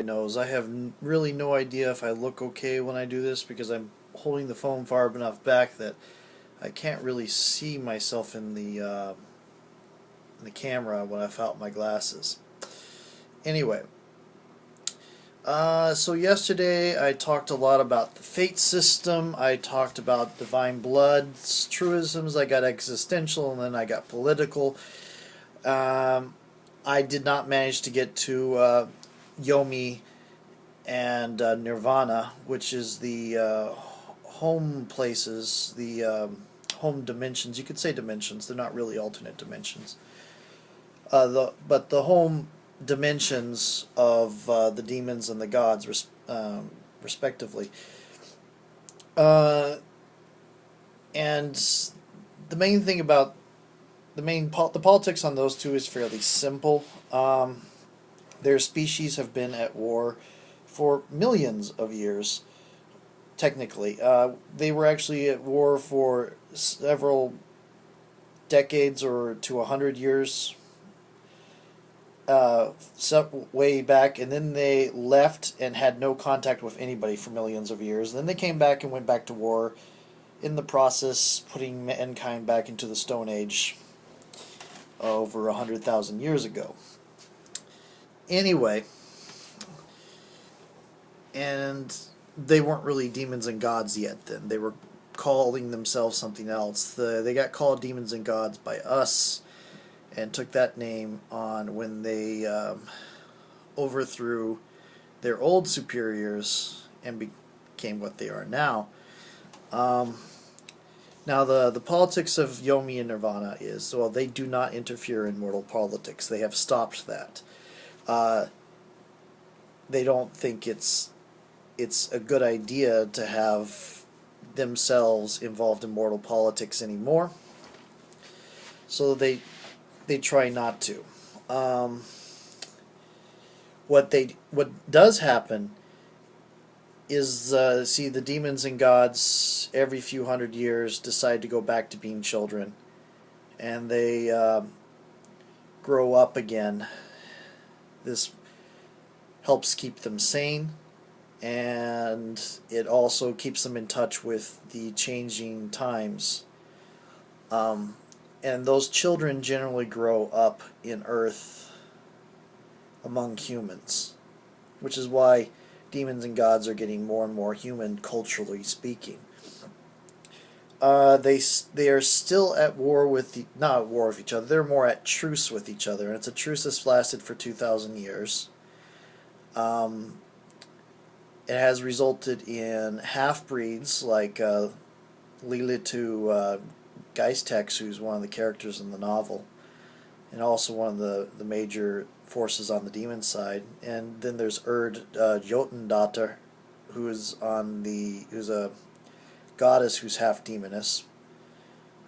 Nose. I have really no idea if I look okay when I do this because I'm holding the phone far enough back that I can't really see myself in the camera when I've out my glasses. Anyway, so yesterday I talked a lot about the fate system. I talked about divine blood's truisms. I got existential and then I got political. Um, I did not manage to get to Yomi and Nirvana, which is the home places, the home dimensions. You could say dimensions. They're not really alternate dimensions. But the home dimensions of the demons and the gods, respectively. Uh, and the main thing about the politics on those two is fairly simple. Their species have been at war for millions of years. Technically, they were actually at war for several decades or to 100 years, way back, and then they left and had no contact with anybody for millions of years. And then they came back and went back to war, in the process putting mankind back into the Stone Age over 100,000 years ago. Anyway, and they weren't really demons and gods yet then. They were calling themselves something else. They got called demons and gods by us and took that name on when they overthrew their old superiors and became what they are now. Now, the politics of Yomi and Nirvana is, well, they do not interfere in mortal politics. They have stopped that. They don't think it's a good idea to have themselves involved in mortal politics anymore. So they try not to. What does happen is see, the demons and gods every few hundred years decide to go back to being children, and they grow up again. This helps keep them sane, and it also keeps them in touch with the changing times. And those children generally grow up in Earth among humans, which is why demons and gods are getting more and more human, culturally speaking. They are still at war with not at war with each other. They're more at truce with each other, and it's a truce that's lasted for 2,000 years. It has resulted in half-breeds like Lilitu Geistex, who's one of the characters in the novel, and also one of the major forces on the demon side. And then there's Jotundatter, who's a goddess who's half demoness,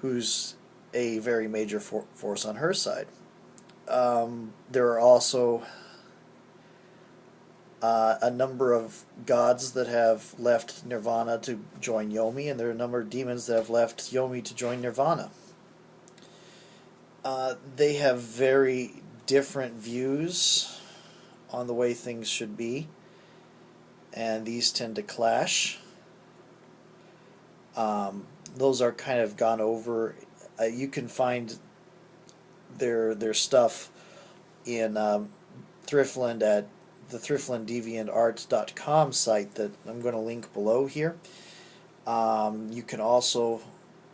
who's a very major force on her side. There are also a number of gods that have left Nirvana to join Yomi, and there are a number of demons that have left Yomi to join Nirvana. They have very different views on the way things should be, and these tend to clash. Those are kind of gone over. You can find their stuff in Thrythlind at the thrythlindeviantart.com site that I'm going to link below here. You can also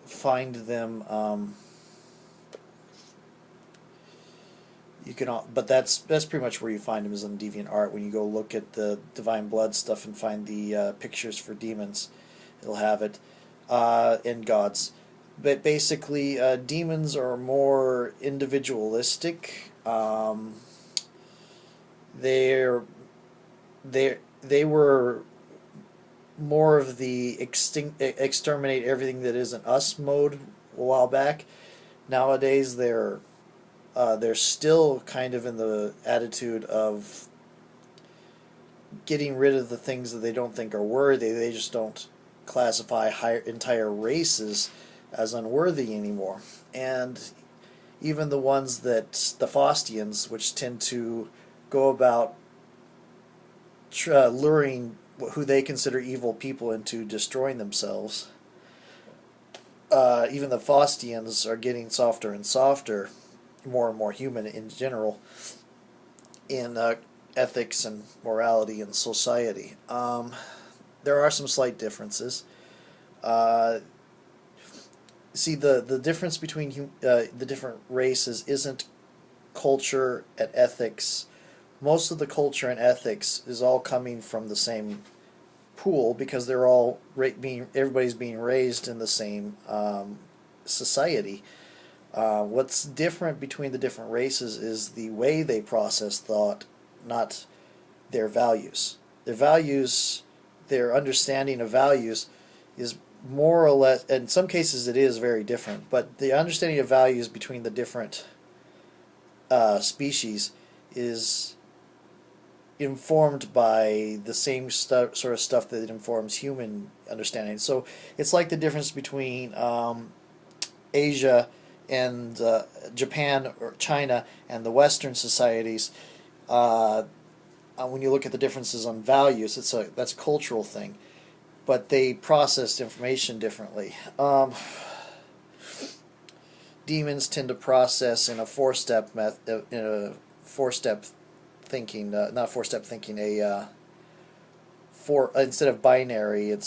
find them. But that's pretty much where you find them, is on DeviantArt. When you go look at the Divine Blood stuff and find the pictures for demons, it'll have it, and gods. But basically, demons are more individualistic. They were more of the exterminate everything that isn't us mode a while back. Nowadays, they're still kind of in the attitude of getting rid of the things that they don't think are worthy. They just don't classify entire races as unworthy anymore. And even the ones that, the Faustians, which tend to go about luring who they consider evil people into destroying themselves. Even the Faustians are getting softer and softer, more and more human in general, in ethics and morality and society. There are some slight differences. See, the difference between the different races isn't culture and ethics. Most of the culture and ethics is all coming from the same pool because they're all everybody's being raised in the same society. What's different between the different races is the way they process thought, not their values. Their values, their understanding of values is more or less, in some cases it is very different, but the understanding of values between the different species is informed by the same sort of stuff that informs human understanding. So it's like the difference between Asia and Japan or China and the Western societies. When you look at the differences on values, that's a cultural thing, but they processed information differently. Demons tend to process in a four-step thinking, not four-step thinking. Instead of binary,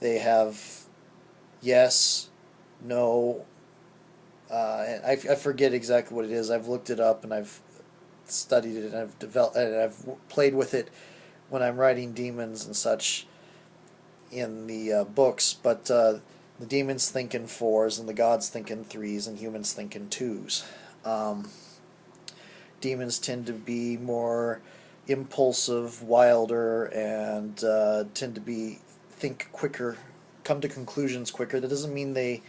they have yes, no. And I forget exactly what it is. I've looked it up and I've studied it and I've developed and I've played with it when I'm writing demons and such in the books. But the demons think in fours and the gods think in threes and humans think in twos. Demons tend to be more impulsive, wilder, and tend to think quicker, come to conclusions quicker. That doesn't mean they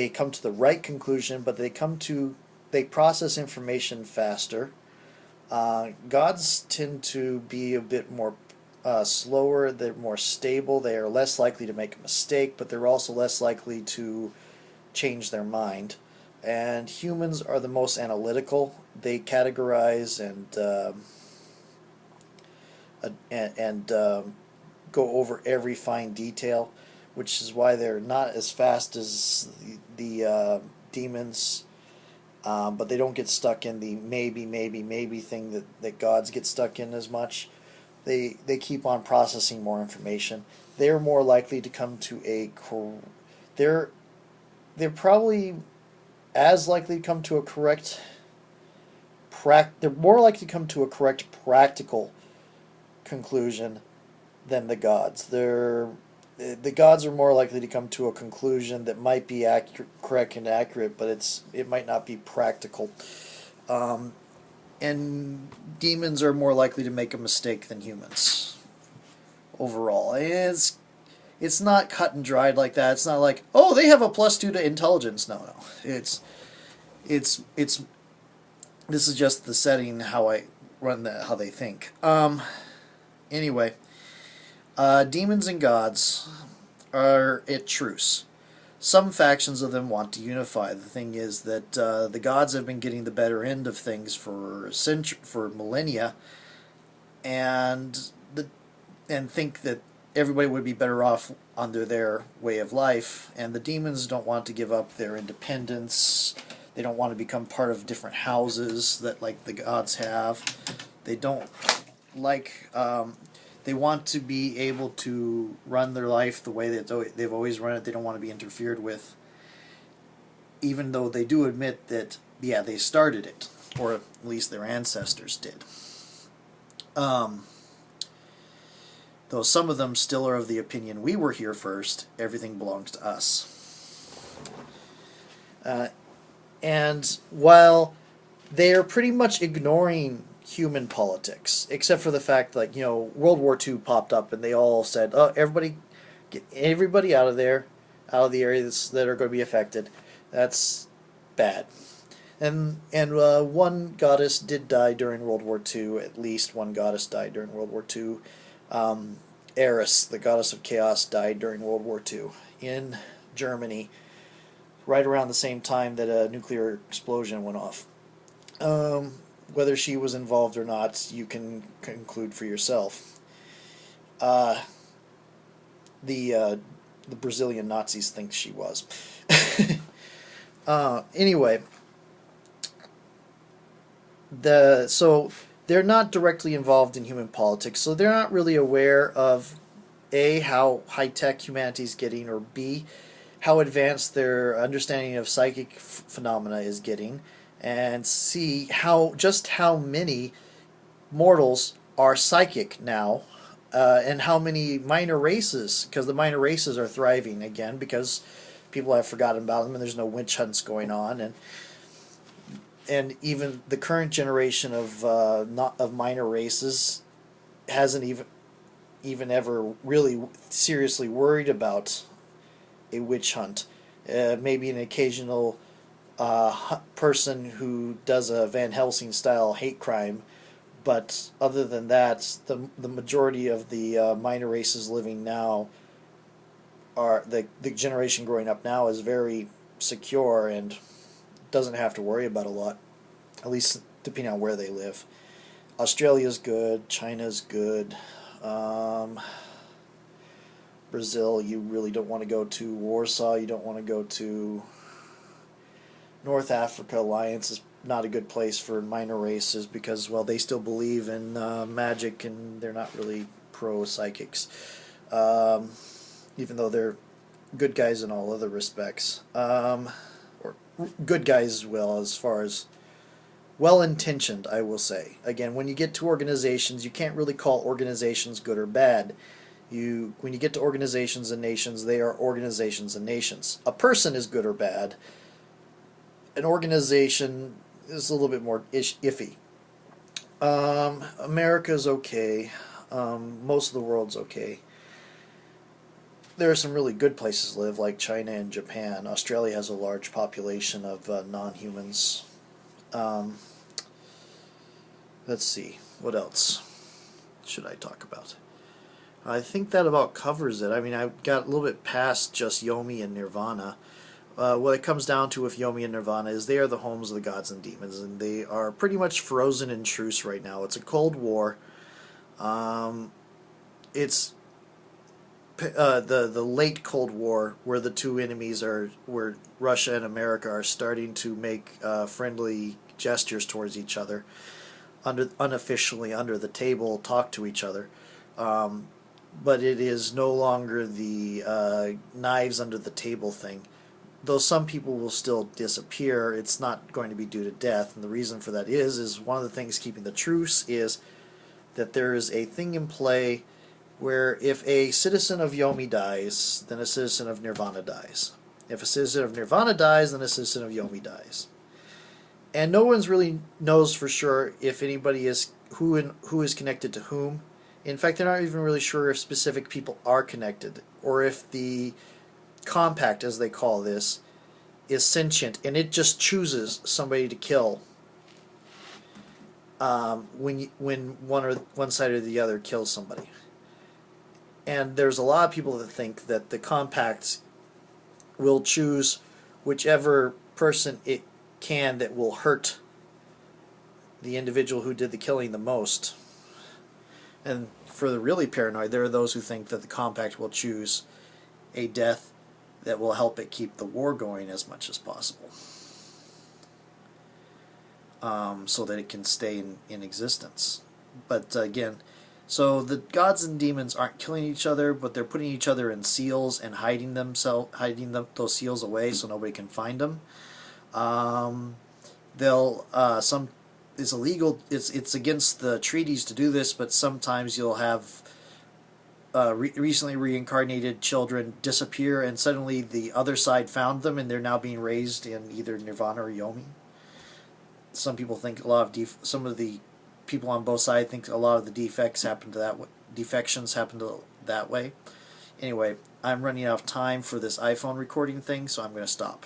come to the right conclusion, but they process information faster. Gods tend to be a bit more slower. They're more stable. They are less likely to make a mistake, but they're also less likely to change their mind. And humans are the most analytical. They categorize and go over every fine detail, which is why they're not as fast as the demons, but they don't get stuck in the maybe thing that gods get stuck in as much. They keep on processing more information. They're more likely to come to they're probably as likely to come to a correct they're more likely to come to a correct practical conclusion than the gods. The gods are more likely to come to a conclusion that might be correct and accurate, but it might not be practical. And demons are more likely to make a mistake than humans. Overall, it's not cut and dried like that. It's not like, oh, they have a +2 to intelligence. No. It's this is just the setting how I run how they think. Anyway. Demons and gods are at truce. Some factions of them want to unify. The thing is that the gods have been getting the better end of things for millennia, and think that everybody would be better off under their way of life. And the demons don't want to give up their independence. They don't want to become part of different houses that like the gods have. They don't like. They want to be able to run their life the way that they've always run it. They don't want to be interfered with, even though they do admit that, yeah, they started it, or at least their ancestors did. Though some of them still are of the opinion, we were here first, everything belongs to us. And while they are pretty much ignoring human politics, except for the fact, like, World War II popped up and they all said, oh, get everybody out of there, out of the areas that are going to be affected. That's bad. And one goddess did die during World War II. At least one goddess died during World War II. Eris, the goddess of chaos, died during World War II in Germany, right around the same time that a nuclear explosion went off. whether she was involved or not, you can conclude for yourself. Uh, the Brazilian Nazis think she was. Anyway, so they're not directly involved in human politics, so they're not really aware of A, how high tech humanity is getting, or B, how advanced their understanding of psychic phenomena is getting, and C, how many mortals are psychic now, and how many minor races, because the minor races are thriving again because people have forgotten about them and there's no witch hunts going on, and even the current generation of not of minor races hasn't even ever really seriously worried about a witch hunt. Maybe an occasional person who does a Van Helsing style hate crime, but other than that, the majority of the minor races living now are the generation growing up now is very secure and doesn't have to worry about a lot, at least depending on where they live. Australia's good, China's good. Brazil, you really don't want to go to. Warsaw, you don't want to go to. North Africa Alliance is not a good place for minor races because, well, they still believe in magic and they're not really pro-psychics, even though they're good guys in all other respects. Or good guys as well, as far as well-intentioned, I will say. Again, when you get to organizations, you can't really call organizations good or bad. When you get to organizations and nations, they are organizations and nations. A person is good or bad. An organization is a little bit more iffy. America's okay. Most of the world's okay. There are some really good places to live, like China and Japan. Australia has a large population of non-humans. Let's see, what else should I talk about? I think that about covers it. I mean, I got a little bit past just Yomi and Nirvana. What it comes down to with Yomi and Nirvana is they are the homes of the gods and demons, and they are pretty much frozen in truce right now. It's a Cold War. It's the late Cold War, where the two enemies are, where Russia and America are starting to make friendly gestures towards each other, unofficially under the table, talk to each other. But it is no longer the knives under the table thing. Though some people will still disappear, it's not going to be due to death, and the reason for that is one of the things keeping the truce is that there is a thing in play where if a citizen of Yomi dies, then a citizen of Nirvana dies. If a citizen of Nirvana dies, then a citizen of Yomi dies. And no one's really knows for sure if anybody is who is connected to whom. In fact, they're not even really sure if specific people are connected, or if the compact, as they call this, is sentient and it just chooses somebody to kill when one side or the other kills somebody. And there's a lot of people that think that the compact will choose whichever person it can that will hurt the individual who did the killing the most. And for the really paranoid, there are those who think that the compact will choose a death that will help it keep the war going as much as possible, so that it can stay in existence. But again, so the gods and demons aren't killing each other, but they're putting each other in seals and hiding those seals away so nobody can find them. It's illegal. It's against the treaties to do this, but sometimes you'll have recently reincarnated children disappear, and suddenly the other side found them, and they're now being raised in either Nirvana or Yomi. Some people think some of the people on both sides think a lot of the defections happen to that way. Anyway, I'm running out of time for this iPhone recording thing, so I'm going to stop.